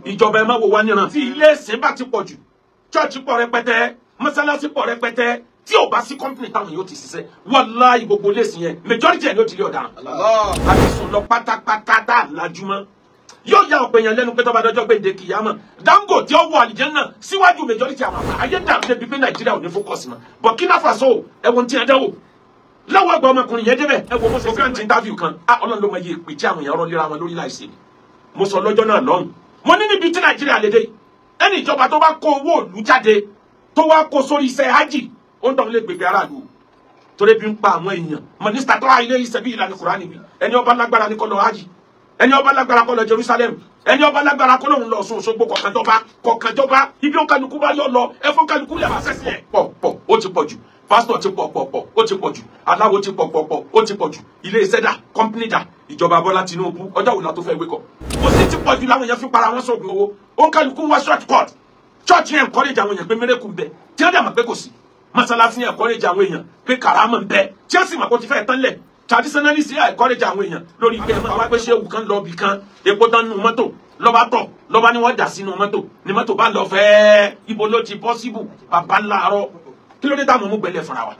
ìjọba ẹ má wo wá níran tí ilé ẹ̀sìn bá ti pọ̀ jù church pọ̀ rẹpẹtẹ mọ́sálásí pọ̀ rẹpẹtẹ tí ò bá sí company táwọn yóò ti ṣiṣẹ́ wàláhì gbogbo lẹ́sìn yẹn majority ẹ̀ ló ti lé ọ̀daràn àti sùn lọ pátápátá tá lájúmọ́ yóò ya ọ̀pọ̀ èèyàn lẹ́nu pé tọ́ba dọ́jọ́ gbé ndé kìyàmọ̀ Dangote ó wọ àlìjẹ́nnà síwájú majority àwọn àpá ayé dàbí débi pé Nàìjíríà ò ní focus mọ́ Burkina Faso ẹ̀wọ̀n tí ẹ dẹ́wò lọ́wọ́ àgbà ọmọkùnrin yẹn débẹ̀ ẹ̀wọ̀n mo sọ fún interview kan Ọlọ́run ló mọ iye ìpè tí àwọn èèyàn rọ́ lera wọn lórí láìsí mo sọ lọ́jọ́ náà lọ́hùn mo ní níbi tí Nàìjíríà lè dé ẹni ìjọba tó bá kó owó òlú jáde tó wá kó sórí iṣẹ́ hajj ó ń tọ́ lé gbègbè aráàlú torí bí ń pa àwọn èèyàn mínísítà tó wá ilé iṣẹ́ bí ìlànà Kùránì bí ẹni ọba lágbára ní kó lọ hajj ẹni ọba lágbára kó lọ Jerusalem ẹni ọba lágbára kó lóun lọ Ọ̀ṣun Òṣogbo kọ̀ọ̀kanjọba ibi ó kálukú bá yọ lọ ẹfọ́ kálukú lè máa ṣẹ́sìn ẹ̀ pọ̀ ó ti pọ̀ jù pásítọ̀ ti pọ̀ ó ti pọ̀ jù aláwo ti pọ̀ ó ti pọ̀ jù ilé iṣẹ́ dà kọ́mpínì dà ìjọba Bọ́lá Tinubu ọjọ́ òun la tó fẹ́ wékọ̀ ó sì ti pọ̀ jù láwọn èèyàn fi para wọn sọ̀gùn owó ó kálukú wá short cut church yẹn encourage àwọn èèyàn pé miracle ń bẹ tí wọ́n dẹ̀ mọ̀ pé kò sí mọ́sálásí yẹn encourage àwọn èèyàn pé karama ń bẹ tí wọ́n sì mọ̀ pé ó ti fẹ́ tán lẹ̀ traditionalist yẹn encourage àwọn èèyàn lórí pé ẹ̀ma wá pé ṣé ewu kan lọ bì kan epo tán nínú mọ́tò lọ́ba tọ̀ lọ́ba ni wọ́n dà sínú mọ́tò ni mọ́tò bá lọ fẹ́ ibo ló ti possible bàbá ńlá àárọ̀ kí ló dé táwọn mú gbẹlẹ̀ fúnra wa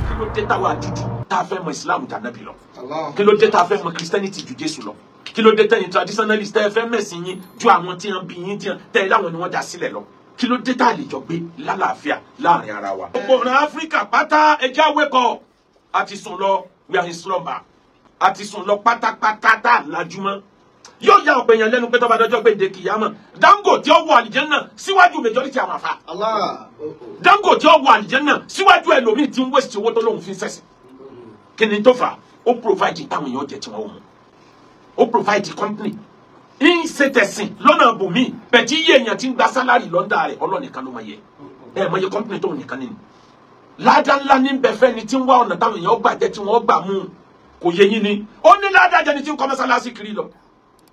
kí ló dé táwọn àjùjù tá a fẹ́ mọ Islam jà nábì lọ kí ló dé tá a fẹ́ mọ Christianity ju Jésù lọ kí ló dé tẹ̀yin traditionalist tẹ́ ẹ fẹ́ mẹ̀sìn yín ju àwọn tí wọ́n bí yín tí tẹ́ ẹ láwọn ni wọ́n dá sílẹ̀ lọ kí ló dé tá a lè jọ gbé lálàáfíà láàrin ara wa. gbogbo ọ̀nà Áfíríkà pátá ẹja wẹ́kọ̀ àti sùn lọ we are in slumber àti sùn lọ pátápátá tá a lájúmọ́ yóò ya ọ̀pọ̀ èèyàn lẹ́nu pé tọ́ba dọ́jọ́ gbé ndé kìyàmọ̀ Dangote ó wọ àlìjẹ́nnà síwájú majority àwọn àfa Dangote ó wọ àlìjẹ́nnà síwájú ẹlòmíì tí ń waste owó tó lóun fi ń sẹ́sìn kí ni tó fà ó provide táwọn èèyàn jẹ tí wọ́n mú ó provide company ń ṣe tẹ̀sìn lọ́nà bòmí bẹ̀tí iye èèyàn tí ń gba sálárì lọ́ndà rẹ̀ ọlọ́nìkan ló máa yẹ ẹ̀ mọ̀ iye company tó nìkan nínú ládá ńlá ní bẹ̀fẹ́ ni tí ń wá ọ̀nà táwọn èèyàn gbà jẹ́ tí wọ́n gbà mú kò yẹ yín ni ó ní ládá jẹ́ ni tí ń kọ́ mọ́sálásí kiri lọ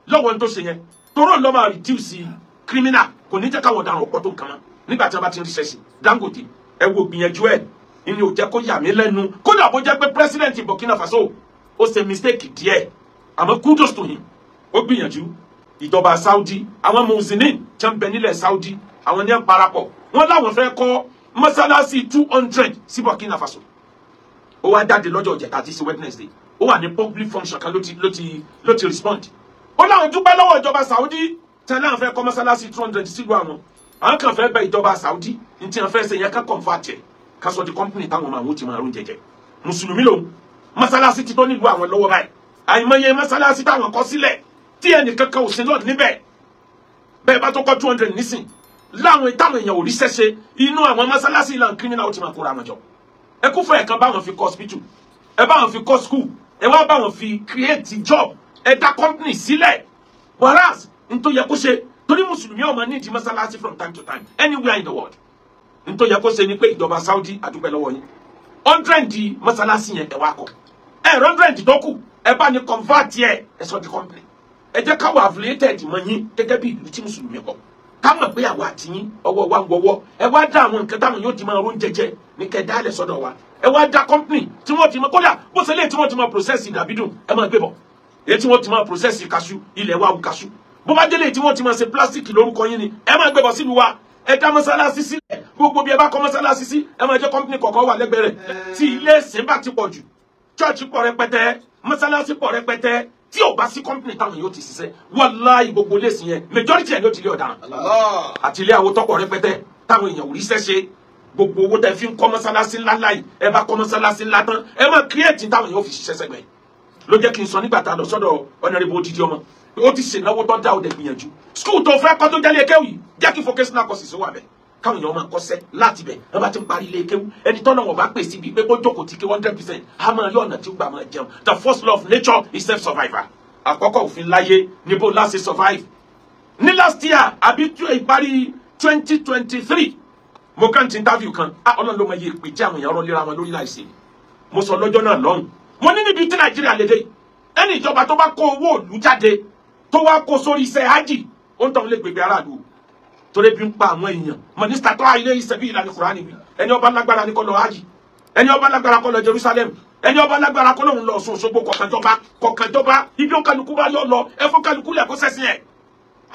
lọ́wọ́ tó ṣe yẹn toró lọ́ máa reduce criminal kò ní jẹ́ káwọn ọ̀daràn ọ̀pọ̀ tó nǹkan mọ́ nígbà tí wọ́n bá ti ń ríṣẹ́ sí Dangote ẹ wo gbìyànjú ẹ̀ ìní ò jẹ́ kó yà mí lẹ́nu kódà bó jẹ́ pé president Burkina Faso ó ṣe mistake díẹ̀ àmọ́ kudos to him ó gbìyànjú ìjọba Saudi àwọn muzinin tí wọ́n bẹ nílẹ̀ Saudi àwọn ní ẹ̀ ń parapọ̀ wọ́n láwọn fẹ́ kọ́ mọ́sálásí 200 sí Burkina Faso ó wá jáde lọ́jọ́ ìjẹta àti sí Wednesday ó wà ní public function kan ló ti respond ó láwọn dúpẹ́ lọ́wọ́ ìjọba Saudi tẹ́ láwọn fẹ́ kọ́ mọ́sálásí 200 sílùú àwọn kan fẹ́ bẹ ìjọba Saudi ní tí wọ́n fẹ́ ṣe yẹn ká convert ẹ̀ ká sọ di company táwọn ọmọ àwọn ti máa rún jẹjẹ mùsùlùmí lòun mọ́sálásí ti tó nílùú àwọn lọ́wọ́ báyìí àìmọye mọ́sálásí táwọn kọ́ sílẹ̀ tí ẹnìkan kan ò sí lọ́ọ̀dún níbẹ̀ bẹ́ẹ̀ bá tó kọ́ 200 nísìn láwọn ìtàwọn èèyàn ò rí ṣẹ́ṣe inú àwọn mọ́sálásí ìlànà criminal ó ti máa kóra wọn jọ ẹ kú fún ẹ̀kan báwọn fi kọ́ hospital ẹ báwọn fi kọ́ school ẹ wá báwọn fi create job ẹ dá company sílẹ̀ whereas n tó yẹ kó ṣe torí mùsùlùmí ọmọ ní ìdí mọ́sálásí from time to time anywhere in the world n tó yẹ kó ṣe ni pé ìjọba Saudi àdúpẹ́ lọ́wọ́ yín 100 mọ́sálásí yẹn ẹ wá kọ́ 100 tó kù ẹ bá ní convert yẹ ẹ sọ di company ẹ jẹ́ káwọ́ affiliated mọ́ yín gẹ́gẹ́ bí ìlú tí mùsùlùmí kọ́ ká mọ̀ pé àwa àti yín ọwọ́ wa ń wọ́wọ́ ẹ wá dá àwọn nǹkan táwọn yóò ti máa rún jẹjẹ ní kẹ́ dálẹ̀ sọ́dọ̀ wa ẹ wá dá company tí wọ́n ti máa kódà bó ṣe lè tí wọ́n ti máa process ìdàbídùn ẹ máa gbé bọ̀ èyí tí wọ́n ti máa process kaṣú ilẹ̀ wa wù kaṣú bó bá délé tí wọ́n ti máa ṣe plastic lórúkọ yín ni ẹ máa gbé bọ̀ sílùú wa ẹ dá mọ́sálásí sílẹ̀ gbogbo bí ẹ bá kọ́ mọ́sálásí sí ẹ máa jẹ́ company kọ̀ọ̀kan wà lẹ́gbẹ̀ẹ́ rẹ̀ tí ilé ìsìn bá ti pọ̀ jù church pọ̀ rẹpẹtẹ mọ́sálásí pọ̀ rẹpẹtẹ tí ò bá sí company táwọn yóò ti ṣiṣẹ́ wàláhì gbogbo lè sìn yẹn majority ẹ̀ ló ti lé ọ̀daràn àti ilé àwọn tọ́pọ̀ rẹpẹtẹ táwọn èèyàn ò rí ṣẹ́ṣe gbogbo owó tẹ fi ń kọ́ mọ́sálásí ńlá láì ẹ bá kọ́ mọ́sálásí ńlá tán ẹ máa create táwọn yóò fi ṣiṣẹ́ sẹ́gbẹ̀ẹ́ ló jẹ́ kí n sọ nígbà tá a lọ sọ́dọ̀ Honorable Odidi Ọmọ ó ti ṣènáwó tó dá òde gbìyànjú school tó fẹ́ kọ́ tó jẹ́ ilé kéwù yìí jẹ́ kí vocational courses wà bẹ́ẹ̀ káwọn èèyàn máa kọ́ṣẹ́ láti bẹ̀ ẹ bá ti ń parí ilé kéwù ẹni tọ́nà wọn bá pè síbi pé kó jókòó tí kí 100% a máa yọ ọ̀nà tí ó gbà máa jẹun the first law of nature is self survival àkọ́kọ́ òfin láyé níbo láti survive ní last year àbí ìparí 2023 mo kàn ti interview kan Ọlọ́run ló mọ iye ìpè tí àwọn èèyàn rọ́ lera wọn lórí láìsí mo sọ lọ́jọ́ náà lọ́hùn mo ní níbi tí Nàìjíríà lè dé ẹni ìjọba tó bá kó owó òlú jáde tó wá kó sórí iṣẹ́ hajj ó ń tọ́ lé gbègbè aráàlú torí bí ń pa àwọn èèyàn mínísítà tó wá ilé iṣẹ́ bí ìlànà Kùránì bí ẹni ọba lágbára ní kó lọ hajj ẹni ọba lágbára kó lọ Jerusalem ẹni ọba lágbára kọ́ lóun lọ Ọ̀ṣun Òṣogbo kọ̀ọ̀kanjọba ibi ó kálukú bá yọ lọ ẹ fún kálukú lẹ̀ kó sẹ́sìn ẹ̀.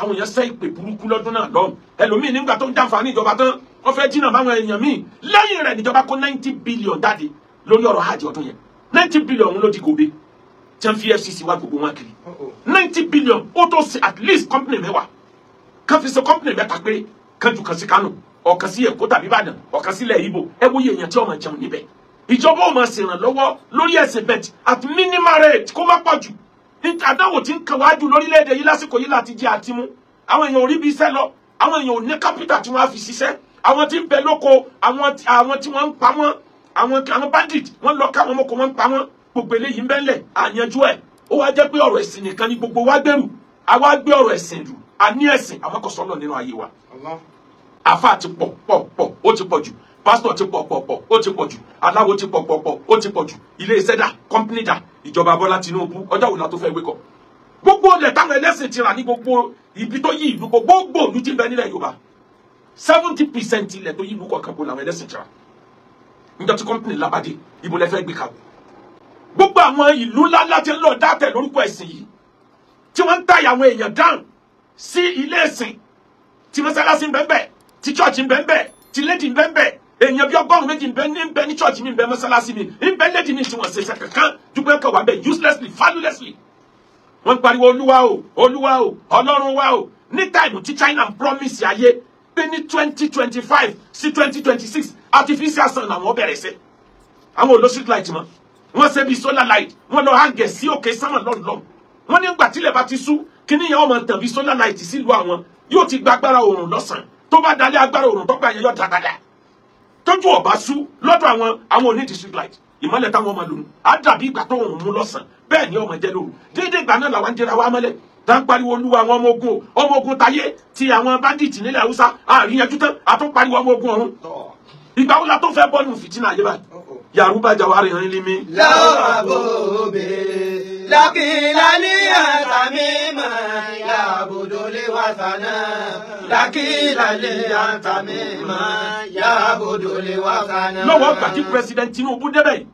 àwọn èèyàn sẹ́ ìpè burúkú lọ́dún náà lọ́hùn ẹlòmíì nígbà tó ń jàǹfààní ìjọba tán wọ́n fẹ́ jìnnà báwọn èèyàn míì lẹ́yìn rẹ̀ níjọba kó 90 billion jáde lórí ọ̀rọ̀ hajj ọdún yẹn 90 billion ló di gòbe tí wọ́n fi FCC wá gbogbo wọn kiri 90 billion ó tó ṣe at least company mẹ́wàá kan fi ṣe company mẹ́ta péré kan jù kan sí Kánò ọ̀kan sí Èkó tàbí Ìbàdàn ọ̀kan sílẹ̀ Ìgbò ẹ wo iye èèyàn tí ó máa jẹun níbẹ̀ ìjọba ò máa ṣèrànlọ́wọ́ lórí ẹ̀sìn bẹ́ẹ̀ at minimal rate kó má pọ̀ jù àdáwò tí ń kan wájú lórílẹ̀‐èdè yìí lásìkò yìí láti jẹ àti mú àwọn èèyàn ò rí bí iṣẹ́ lọ àwọn èèyàn ò ní kápítà tí wọ́n á fi ṣiṣẹ́ àwọn tí ń bẹ lóko àwọn tí wọ́n ń pa wọ́n àwọn bandit wọ́n lọ káwọn ọmọkò wọ́n ń pa wọ́n gbogbo eléyìí ń bẹ́ńlẹ̀ àyànjú ẹ̀ ó wá jẹ́ pé ọ̀rọ̀ ẹ̀sìn nìkan ni gbogbo wa gbèrú àwa gbé ọ̀rọ̀ ẹ̀sìn jù àní ẹ̀sìn àwọn kò sọ́lọ̀ nínú ayé wa àfáà ti pọ̀ ó ti pọ̀ jù pásítọ̀ ti pọ̀ ó ti pọ̀ jù aláwo ti pọ̀ ó ti pọ̀ jù ilé iṣẹ́ dà kọ́mpínì dà ìjọba Bọ́lá Tinubu ọjọ́ wo la tó fẹ́ wékọ̀ gbogbo ilẹ̀ táwọn ẹlẹ́sìn ti rà ní gbogbo ibi tó yí ìlú gbogbo ìlú ti ń bẹ nílẹ̀ Yorùbá 70% ilẹ̀ tó yí ìlú kọ̀ọ̀kan bó làwọn ẹlẹ́sìn ti rà níjọ́ tí kọ́mpínì lábàdé ibo lẹ fẹ́ gbé kàwé gbogbo àwọn ìlú ńláńlá ti ń lọ dátẹ̀ lórúkọ ẹ̀sìn yìí tí wọ́n ń tàyà àwọn èèyàn dáhùn sí ilé ẹ̀sìn tí mọ́sálásí ń bẹ́ẹ̀ tí chọ́ọ̀chì ń bẹ́ẹ̀ tí lédì ń bẹ́ẹ̀ èèyàn bí 100 ń bẹ ní chọ́ọ̀chì mi ń bẹ mọ́sálásí mi ń bẹ lédì mi tí wọ́n ṣe kankan dúpẹ́ kọ̀ wá bẹ́ẹ̀ uselessly valuelessly wọ́n pariwo Olúwa o Ọlọ́run wa o ní táìmù tí China ń promise ayé pé ní 2025 sí 2026 artificial sun làwọn bẹ̀rẹ̀ sí àwọn olo street light mọ́ wọ́n ṣe bí solar light wọ́n lọ hangẹ̀ sí òkè sánmà lọ́nlọ́n wọ́n ní ìgbà tílẹ̀ bá ti sú kíní yẹn ọmọ tàn bí solar light sílùú àwọn yóò ti gba agbára oòrùn lọ́sàn tó bá dalẹ̀ agbára oòrùn tó gbà yẹn yọ dàgbàdà tójú ọba sú lọ́dọ̀ àwọn onídìí street light ìmọ́lẹ̀ táwọn ọmọ lòun á dàbí ìgbà tó òun mú lọ́sàn bẹ́ẹ̀ ni ọmọ jẹ́ lóru déédéé ìgbà náà làwọn ń jẹra wa mọ́lẹ̀ tá ń pariwo Olúwa àwọn ọmọ ogun táyé ti àwọn bandit nílẹ̀ Haúsá àríyànjú tán àtún pariwo ọmọ ogun ọ̀run ìgbà wo la tó fẹ́ bọ́ nù fìtínà ayé báyìí Yaruba Jawari hàn ilé mi. Lọ́wọ́ bòbè lákìlání àtàmímà yàbòdòlé wàsánà lákìlání àtàmímà yàbòdòlé wàsánà. lọ́wọ́ gbà tí President Tinubu débẹ̀ yìí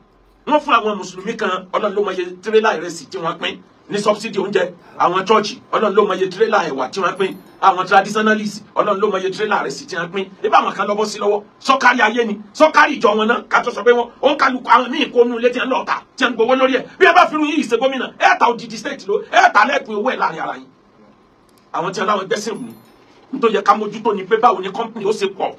wọ́n fún àwọn mùsùlùmí kan Ọlọ́run ló mọ iye tírélà ìrẹsì tí wọ́n pín ní subsidy oúnjẹ àwọn chọ́ọ̀chì Ọlọ́run ló mọ iye tírélà ẹ̀wà tí wọ́n pín àwọn traditionalists Ọlọ́run ló mọ iye tírélà ìrẹsì tí wọ́n pín ibà àwọn kan lọ́bọ́ sí lọ́wọ́ sọ́kárí ayé ni sọ́kárí ìjọ wọn náà ká tó sọ pé wọ́n ó ń kálukú àwọn míì kó nú ilé tí wọ́n lọ́ọ̀ta tí wọ́n gbowó lórí ẹ̀ bí ẹ bá fi rún yìí ṣe gómìnà ẹ̀ ta odidi state ló ẹ̀ ta lẹ́kùn owó ẹ̀ láàrin ara yín àwọn tí wọ́n láwọn gbẹ́sìn wù nítorí yẹ ká mójútó ni pé báwo ni company ó ṣe pọ̀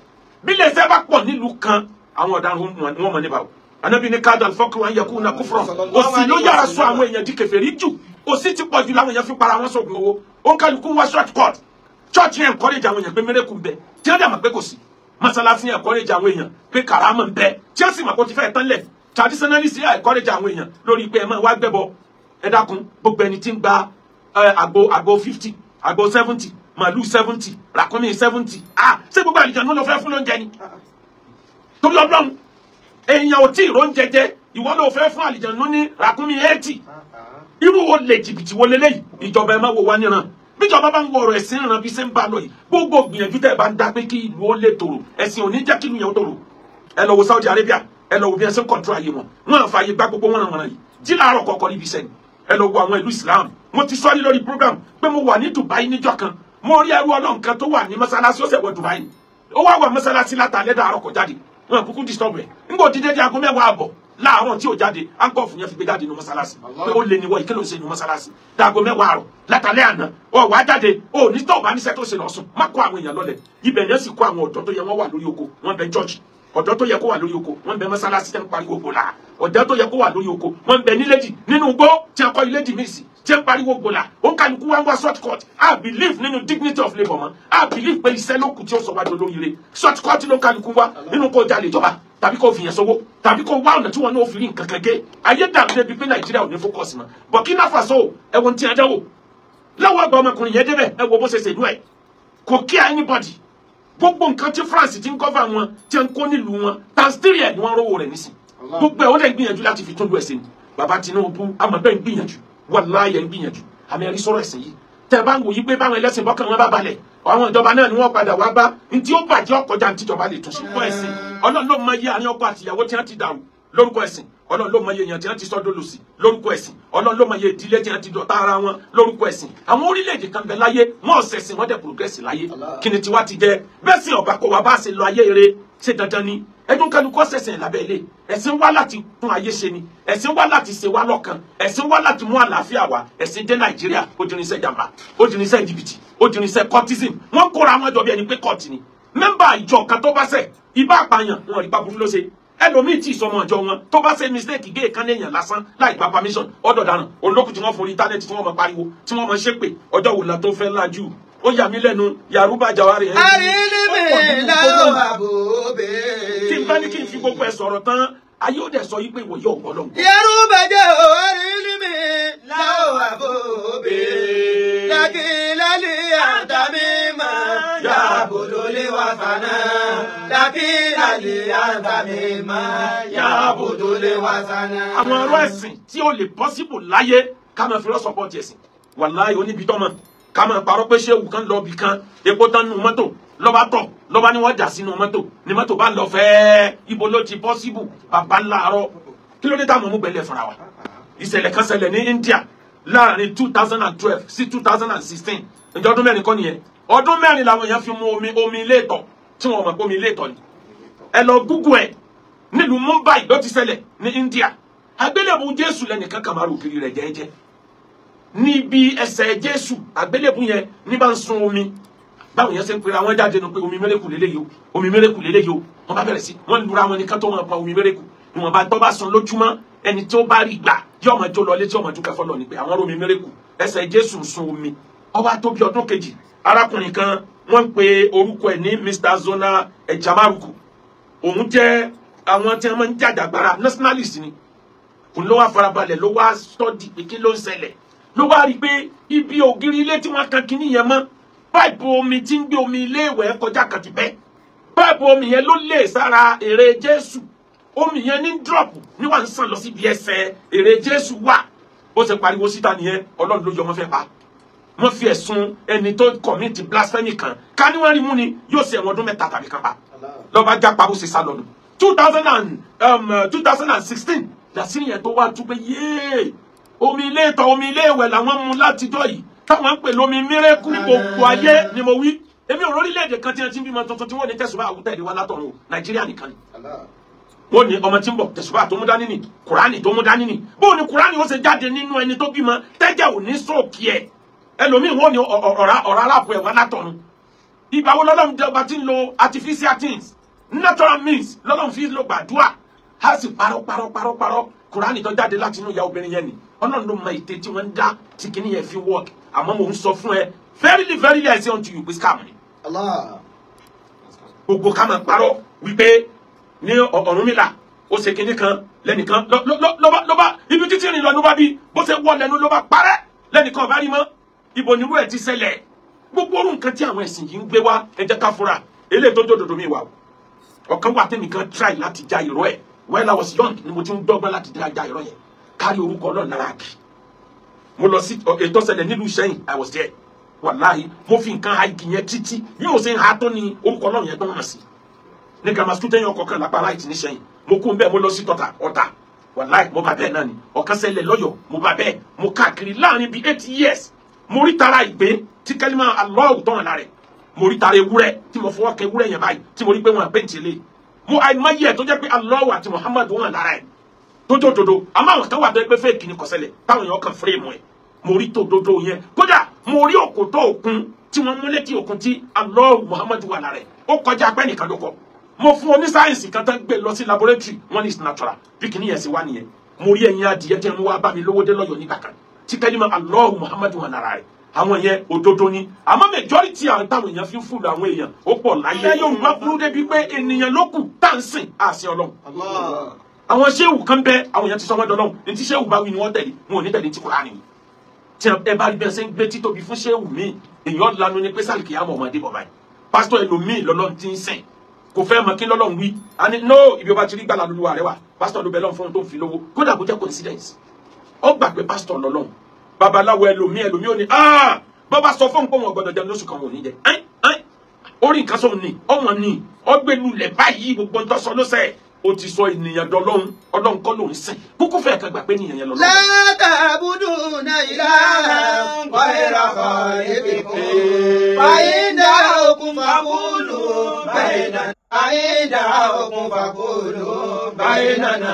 bí ilé iṣẹ́ bá pọ̀ nílùú kan àwọn ọ̀daràn wọn mọ̀ níbàwọ̀ Ànábì ní káàdà fọ́kùrù wọn yẹ kú na kúfúrọ̀ òsì ló yára sọ àwọn èèyàn di kèfèrí jù òsì ti pọ̀ jù láwọn èèyàn fi para wọn sọ̀gùn owó ó ń kálukú wá short cut church yẹn encourage àwọn èèyàn pé mẹ́rẹ́kù ń bẹ tí wọ́n dẹ̀ mọ̀ pé kò sí mọ́sálásí encourage àwọn èèyàn pé kàrámọ̀ ń bẹ tí wọ́n sì mọ̀ pé ó ti fẹ́ tán lẹ̀ traditionalist encourage àwọn èèyàn lórí pé ẹ máa wá gbẹ́bọ ẹ dákun gbogbo ẹni tí ń gba àgbo 50 àgbo 70 màálù 70 ràkúnmí 70 ṣé gbogbo àlìjọ ló fẹ́ fún lóúnjẹ ni torí Ọlọ́run èèyàn ò tí ì róúnjẹ jẹ ìwọ ló fẹ́ fún àlìjànnú ní ràkúnmí 80 irú wo lè jìbìtì wo leléyìí ìjọba ẹ má wo wá níran bíjọba bá ń wọ ọ̀rọ̀ ẹ̀sìn ìran bí ṣe ń bá lọ yìí gbogbo gbìyànjú tẹ́ ẹ bá ń dá pé kí ìlú ó lè tòrò ẹ̀sìn ò ní jẹ́ kí ìlú yẹn ó tòrò ẹ lọ wo Saudi Arabia ẹ lọ wo bí ẹ ṣe ń kọ̀ntró ayé wọn àfààyè gbá gbogbo wọn àwọn yìí jí láàárọ̀ kọ̀ọ̀kan níbi iṣẹ́ ni ẹ lọ wo àwọn ìlú Islam mo ti sọ ní lórí program pé mo wà ní Dubai níjọ́ kan mo rí ẹrú Ọlọ́run kan tó wà ní mọ́sálásí ó ṣẹ̀ wọ Dubai ó wá wà mọ́sálásí látàlẹ́ dàárọ̀ kó jáde wọn kúkú disturb ẹ ngbọ dídé di aago 10 àbọ̀ láàárọ̀ tí ò jáde ankọọfù yẹn fi gbé jáde ní mọ́sálásí pé ó lè ní wọ ìkéle òsè ní mọ́sálásí dàgọ 10 àárọ̀ látàlẹ́ àná ọ wá jáde ó ní tó bá níṣẹ́ tó ṣe lọsùn má kó àwọn èèyàn lọlẹ̀ ibẹ̀ yẹn sì kó àwọn ọ̀dọ́ tó yẹ wọn wà lórí oko wọn bẹ church ọ̀dọ́ tó yẹ kó wà lórí oko wọn bẹ mọ́sálásí tẹ́ ń pariwo gbòlà ọ̀dọ́ tó yẹ kó wà lórí oko wọn bẹ nílédì nínú igbó tí a kọ́ ilédì míìsì tí ń pariwo gbòlà ó ń kálukú wá ń wá short cut I believe nínú dignity of labour mọ́ I believe pé iṣẹ́ ló kù tí ó sọ wájú olóríire short cut ló ń kálukú wá nínú kó jalè ìjọba tàbí kó fìyàn sówó tàbí kó wá ọ̀nà tí wọn náà fi rí nǹkan kan gé ayé dàrú débi pé Nàìjíríà ò ní focus mọ́ Burkina Faso ẹ̀wọ̀n tí a dáwò láwọn àgbà ọmọkùnrin yẹn débẹ̀ ẹ wo bó ṣe ṣèlú ẹ̀ kò kí anybody gbogbo nǹkan tí France ti ń cover wọn tí ń kó nílùú wọn tanstiria ni wọ́n rówó rẹ̀ nísìn gbogbo ẹ̀ ó dẹ̀ gbìyànjú láti fi tún lu ẹ̀sìn bàbá Tinubu amọ̀bẹ́ ń gbìyànjú wàláyé ń gbìyànjú àmì ẹ̀rí sọ̀rọ̀ ẹ̀sìn yìí tẹ́ bá ń wòye pé báwọn ẹlẹ́sìn bọ́kàn wọn bá balẹ̀ àwọn ìjọba náà ni wọ́n padà wá bá ní tí ó bàjẹ́ ọkọjá ní tíjọba lè tún sí fún ẹ̀sìn Ọlọ́run ló mọ iye àárín ọkọ àtìyàwó tí wọ́n ti dàrú lórúkọ ẹ̀sìn Ọlọ́run ló mọ iye èèyàn tí wọ́n ti sọ́dọ̀ lòsì lórúkọ ẹ̀sìn Ọlọ́run ló mọ iye ìdílé tí wọ́n ti dọ̀tá ara wọn lórúkọ ẹ̀sìn àwọn orílẹ̀-èdè kan bẹ láyé wọ́n ọ̀sẹ̀sìn wọ́n dẹ̀ progress láyé kí ni tiwa ti jẹ́ bẹ́ẹ̀ sì ọ̀bà kó wa bá ṣe lọ ayé eré ṣe dandan ni ẹdún kálukú ṣẹ̀sìn lábẹ́ ilé ẹ̀sìn wá láti tún ayé ṣe ni ẹ̀sìn wá láti ṣe wá lọ́kàn ẹ̀sìn wá láti mú àlàáfíà wá ẹ̀sìn dé Nàìjíríà ó di irinṣẹ́ jàmbá ó di irinṣẹ́ jìbìtì ó di irinṣẹ́ cultism wọ́n kóra wọn jọ bí ẹni pé kọ́ọ̀tì ni mẹ́mbà ìjọ kan tó bá ṣẹ̀ ibà àpàyàn wọn rí pàbùrú ló ṣe ẹlòmíì tí ìsọmọ ọjọ́ wọn tó bá ṣe mistake gé ìkànnì èèyàn lásán láì gba permission ọ̀dọ̀ dànù olókùn tí wọ́n forí íńtánẹ́ẹ̀tì tí wọ́n mọ pariwo tí wọ́n mọ ṣépè ọjọ́ wò la tó fẹ́ lájú ó yà mí lẹ́nu Yaruba Jawari àrílímì láwọn àbòbè. kí n bá ní kí n fi gbogbo ẹ sọ̀rọ̀ tán ayé ó dẹ̀ sọ yí pé ìwọ yóò gbọ́ lọ́wọ́. Yaruba àrílímì láwọn àbòbè. lákìlálì àtàmímà yàbòdòlé wà fànà. lákìlálì àtàmímà yàbòdòlé wà fànà. àwọn ọ̀rọ̀ ẹ̀sìn tí ó lè possible láyé ká máa fi rọ́ support ẹ̀sìn wàláhì oníbi tọ́mọ ká máa parọ́ pé ṣéwù kan lọ bì kan epo tán nínú mọ́tò lọ́ba tọ̀ lọ́ba ni wọ́n dà sínú mọ́tò ni mọ́tò bá lọ fẹ́ẹ́ ibo ló ti possible bàbá ńláàárọ̀ kí ló dé táwọn ọmọ gbẹ̀lẹ̀ fúnra wa ìṣẹ̀lẹ̀ kan ṣẹlẹ̀ ní India láàrin 2012 sí 2016 ǹjẹ́ ọdún mẹ́rin kọ́ nìyẹn ọdún mẹ́rin làwọn èèyàn fi mu omi ilé ìtọ̀ tí wọ́n mọ̀ pé omi ilé ìtọ̀ ni ẹ lọ Google ẹ̀ nílùú Mumbai ló ti ṣẹlẹ̀ ní India àgbélébùú Jésù lẹ́nìkan kàmárù kiri rẹ̀ jẹ́jẹ́ níbi ẹsẹ̀ Jésù àgbélébùú yẹn ní bá ń sun omi báwo yẹn ṣe ń pera wọn jáde nu pé omi mẹ́rẹ́kù lélẹ́yìí o omi mẹ́rẹ́kù lélẹ́yìí o wọ́n bá bẹ̀rẹ̀ sí wọ́n lura wọn nìkan tó wọn pa omi mẹ́rẹ́kù ìwọ̀n bá tọ́ bá sun lójúmọ́ ẹni tí ó bá rí gbà yóò máa jó lọ létí ọmọ dúkẹ́ fọlọ́ ni pé àwọn omi mẹ́rẹ́kù ẹsẹ̀ Jésù ń sun omi ọba tó bí ọdún kejì arákùnrin kan wọ́n ń pe orúkọ ẹ̀ ní Mr. Zona Ejamaruku òun jẹ́ àwọn tí wọ́n máa ń jàjàgbara nationalist ni òun ló wá farabalẹ̀ ló wá study pé kí ló ń ṣẹlẹ̀ ló wá rí i pé ibi ògiri ilé tí wọ́n kan kíní yẹn mọ́ páìpù omi tí ń gbé omi ilé ìwẹ̀ kọjá kan ti bẹ́ páìpù omi yẹn ló lè sára ère Jésù omi yẹn ní drop níwà ń sàn lọ síbi ẹsẹ̀ ère Jésù wà ó ṣe pariwo síta nìyẹn Ọlọ́run ló yọ wọn fẹ́ pa wọ́n fi ẹ̀sùn ẹni tó commit blasphemy kan ká ní wọ́n rí mú ni yóò ṣe ẹ̀wọ̀n ọdún mẹ́ta tàbí kan pa lọ́ba jápa bó ṣe sá lọ́nu 2016 làsìrì yẹn tó wá tún pé yéé omi ilé ìtọ̀ omi ilé ìwẹ̀ làwọn mú látijọ́ yìí táwọn ń pè lómi mírẹ́kù gbogbo ayé ni mo wí èmi ò lórílẹ̀-èdè kan tí wọ́n ti ń bímọ tuntun tí wọ́n ní tẹ̀sùbá àwùtẹ́ ìdíwá látọ̀run Nàìjíríà nìkan ni wọ́n ní ọmọ tí ń bọ̀ tẹ̀sùbá tó mú dání ni Kùránì tó mú dání ni bóun ni Kùránì ó ṣe jáde nínú ẹni tó bímọ tẹ́jẹ̀ ò ní sóòkì ẹ̀ ẹlòmíì wọ́n ní ọ̀rá aláàpọ̀ ẹ̀wá látọ̀run ìgbà wo lọ́lọ́run jọba tí ń lo artificial things natural means lọ́lọ́run fi lo gbàdúrà á sì parọ́ Kùránì tó jáde láti inú ìyá obìnrin yẹn ni Ọlọ́run ló mọ ète tí wọ́n ń dá tí kìíní yẹn fi work àmọ́ mò ń sọ fún ẹ verily I say unto you pé scam ni. gbogbo ká máa parọ́ wípé ní Ọ̀rúnmìlà ó ṣe kinní kan lẹ́nìkan lọ́ba ibi títí rìn lọ ló bá bí bó ṣe wọ lẹ́nu ló bá parẹ́ lẹ́nìkan ọ̀bá rí mọ́ ibo nírú ẹ̀ ti ṣẹlẹ̀ gbogbo orú nǹkan tí àwọn ẹ̀sìn yìí ń gbé wá ẹ jẹ́ ká fura eléyìí tó jòdòdò mi wà ọ̀kan wà tẹ́nìkan try láti já ìró ẹ̀ while I was young ni mo ti ń dọ́gbọ́n láti já ìró yẹn kárí orúkọ Ọlọ́run lára kì mo lọ sí ètò ṣẹlẹ̀ nílùú Ìṣẹ́yìn I was there wàláhì mo fi nǹkan ha igi yẹn títí yóò ṣe ń ha tó ní orúkọ Ọlọ́run yẹn tó hàn sí ní grammar school tẹ́yìn ọkọ̀ kan lápá láìtì níṣẹ́yìn mo kún bẹ́ẹ̀ mo lọ sí Ọ̀tà wàláhì mo bá bẹ́ẹ̀ náà ni ọ̀kan ṣẹlẹ̀ lọ́yọ̀ mo bá bẹ́ẹ̀ mo káàkiri láàrin bíi 8 years mo rí tara ìgbé tí kẹ́límà Allahu tó hàn lára ẹ̀ mo rí tara ewúrẹ́ tí mo fọwọ́ kẹ ewúrẹ́ yẹn báyìí tí mo rí pé wọn àpẹ́ǹtì lé mo àìmọye ẹ̀ tó jẹ́ pé Allahu àti Muhammad hàn lára ẹ̀ tójó dodo àmọ́ àwọn kan wà tó ẹgbẹ́ fẹ́ẹ̀kì ní kọ̀sẹ́lẹ̀ táwọn èèyàn kan fírèmù ẹ̀ mo rí tó dodo yẹn kódà mo rí òkòtó òkun tí wọ́n mú létí òkun tí Allahu Muhammad wà lára ẹ̀ ó kọjá pẹ́ nìkan ló kọ mo fún oní sáyẹ̀nsì kan tán gbé lọ sí laboratory wọ́n ní is natural bí kìíní yẹn sì wá nìyẹn mo rí ẹyin adìyẹ tí wọ́n wá bá mi lówó dé lọ́yọ̀ nígbà kan tí kẹ́límà Allahu Muhammad wà lára rẹ̀ àwọn yẹn òdodo ni àmọ́ majority àwọn táwọn èèyàn fi ń fúlù àwọn èèyàn ó pọ̀ láyé Yorùbá burú débi pé ènìyàn ló kù tá à ń sìn àṣẹ Ọlọ́run àwọn ṣéwù kan bẹ àwọn èèyàn ti sọ wọn dọlọ́run ní tí ṣéwù bá wí ni wọ́n tẹ̀lé wọn ò ní tẹ̀lé tí Kùránì ni tí ẹ bá rí bẹ́ẹ̀ ṣe ń gbé títóbi fún ṣéwù míì èèyàn lanu ní pé sálìkì àmọ́ ọmọdé bọ̀ báyìí pásítọ̀ ẹlòmíì lọ́lọ́run ti ń sìn kò fẹ́ mọ kí lọ́lọ́run wí àní no ibi ọba ti rí gbàlà lulúwa rẹ wà pásítọ̀ ló bẹ lọ́run fún tó ń fi lówó kódà kó jẹ́ coincidence ó gbà pé pásítọ̀ lọ́lọ́run babaláwo ẹlòmíì ò ní bọ́bá sọ fún nǹkan wọn gbọ́dọ̀ jẹun lóṣù kan wọn ò ní jẹ orí nǹkan sọ̀rọ̀ ni ọmọ ni ọgbẹ́lulẹ̀ báyìí gbogbo ntọ́sọ lọ́sẹ̀ ó ti sọ ènìyàn dọlọ́run ọlọ́run kọ́ ló ń sìn kúkú fẹ́ kan gbà pé ènìyàn yẹn lọ́lọ́run. la ta'buduna ilahan ghayra khaliqikum fa innakum faqulu bainana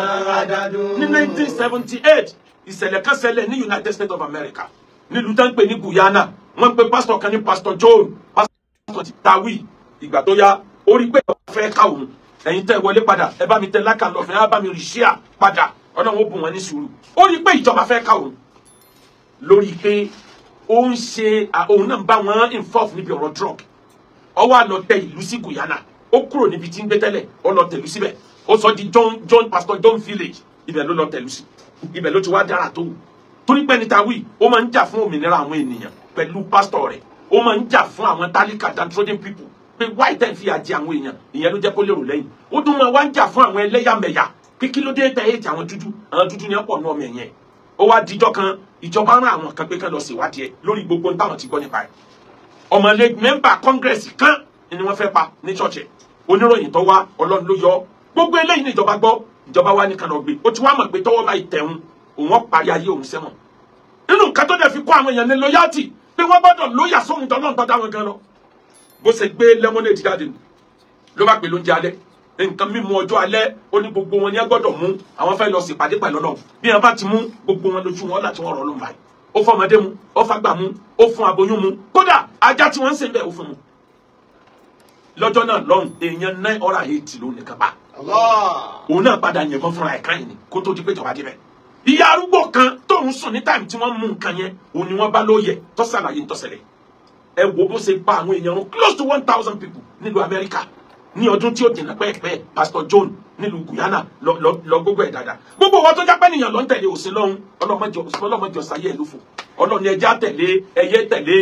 ní 1978 ìṣẹ̀lẹ̀ kan ṣẹlẹ̀ ní United States of America nílùú tó ń pè ní Guyana wọ́n pe pastor kan ní Pastor John pastor Tawi ìgbà tó yá ó rí pé ìjọba fẹ́ ká òun ẹ̀yin tẹ́ wọlé padà ẹ bá mi tẹ lákà lọ́fẹ̀ẹ́ á bá mi rí ṣíà padà ọlọ́run ó bùn wọn ní sùúrù ó rí pé ìjọba fẹ́ ká òun lórí pé ó ń ṣe òun náà bá wọn involve níbi ọ̀rọ̀ drug ó wá lọ tẹ ìlú sí Guyana ó kúrò níbi tí ń gbé tẹ́lẹ̀ ó lọ tẹ̀lú síbẹ̀ ó sọ di Pastor John village ibẹ̀ ló lọ tẹ̀lú sí ibẹ̀ ló ti wá dára tó wù torí pé ní Tawi ó máa ń jà fún òmìnira àwọn ènìyàn pẹ̀lú pásítọ̀ rẹ̀ ó máa ń jà fún àwọn tálíkà downtrodden people pé wáyé tẹ́ fi àjẹ àwọn èèyàn ìyẹn ló jẹ́ kó lérò lẹ́yìn ó tún máa wá ń jà fún àwọn ẹlẹ́yàmẹ̀yà pé kí ló dé tẹ́ ètè àwọn dúdú ní ọ̀pọ̀ náà ọmọ ẹ̀yẹn ó wá dijọ́ kan ìjọba rán àwọn kan pé kán lọ ṣèwádìí ẹ̀ lórí gbogbo táwọn ti gbọ́ nípa ẹ̀ ọmọlé mẹ́mbà congress kan ni wọ́n fẹ́ pa ní ṣọ́ọ̀ṣì oníròyìn tó wá ọlọ́run ló yọ gbogbo eléyìí ní ìjọba gbọ́ ìjọba wa ní kan lọ gbé ó ti wá mọ̀ pé tọ́wọ́ báyìí tẹ̀hún òun parí ayé òun sẹ́wọ̀n nínú nǹkan tó dẹ̀ fi kó àwọn èèyàn ní loyalty pé wọ́n gbọ́dọ̀ lóyà sóhun tó náà tó dá wọn gan lọ bó ṣe gbé lemonade jáde ló bá pè lóúnjẹ alẹ́ nǹkan mímu ọjọ́ alẹ́ ó ní gbogbo wọn ní ẹ gbọ́dọ̀ mú àwọn fẹ́ lọ ṣèpàdé pẹ̀lú Ọlọ́run bí wọn bá ti mú gbogbo wọn lójú wọn láti wọn rọ lóun báyìí ó fọmọdé mu ó fagbà mu ó fún aboyún mu kódà ajá tí wọ́n ń ṣe bẹ́ẹ̀ ó fún mu lọ́jọ́ náà lọ́hùn èèyàn 980 ló nìkan pa òun náà padà yìnbọn fúnra ẹ̀ káyìn ni kó tó di pé ìjọba débẹ̀ ìyá arúgbó kan tóun sùn ní táìmù tí wọ́n mú nǹkan yẹn òun ni wọ́n bá lóye tó ṣàlàyé ń tọ́sẹ̀lẹ̀ ẹ wo bó ṣe pa àwọn èèyàn run close to 1,000 people nílùú Amẹ́ríkà ní ọdún tí ó dènà pẹ́ẹ́pẹ́ Pastor John nílùú Guyana lọ gbogbo ẹ̀ dáadáa gbogbo wọn tó jápẹ́ nìyàn lọ ń tẹ̀lé òsín lọ́hún ọlọ́mọjọ sáyé ẹ̀ lófo ọlọ́ni ẹja tẹ̀lé ẹyẹ tẹ̀lé